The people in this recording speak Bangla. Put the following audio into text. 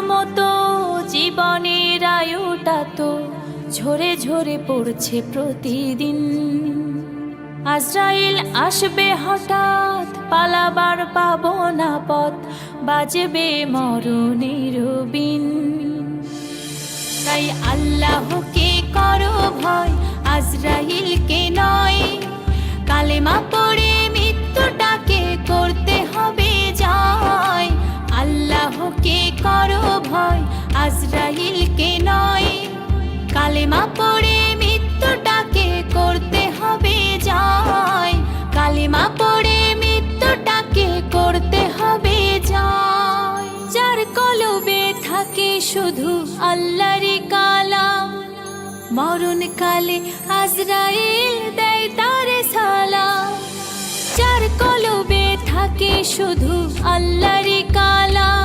মতো জীবনের আয়ুটা তো ঝরে ঝরে পড়ছে প্রতিদিন। আজরাইল আসবে হঠাৎ, পালাবার পাবো না পথ, বাজবে মরণের বিন। তাই আল্লাহকে করো ভয়, আজরাইলকে নয়। কালেমা পড়ে মৃত্যুটাকে করতে হবে জয়। আল্লাহকে করো ভয়, আজরাইলকে নয়। কালেমা পড়ে মৃত্যুটাকে করতে হবে জয়। কালেমা পড়ে মৃত্যুটাকে করতে হবে জয়। যার কলবে থাকে শুধু আল্লাহরই কালাম, মরণকালে আজরাইল দেয় তারে সালাম। যার কলবে থাকে শুধু আল্লাহরই কালাম।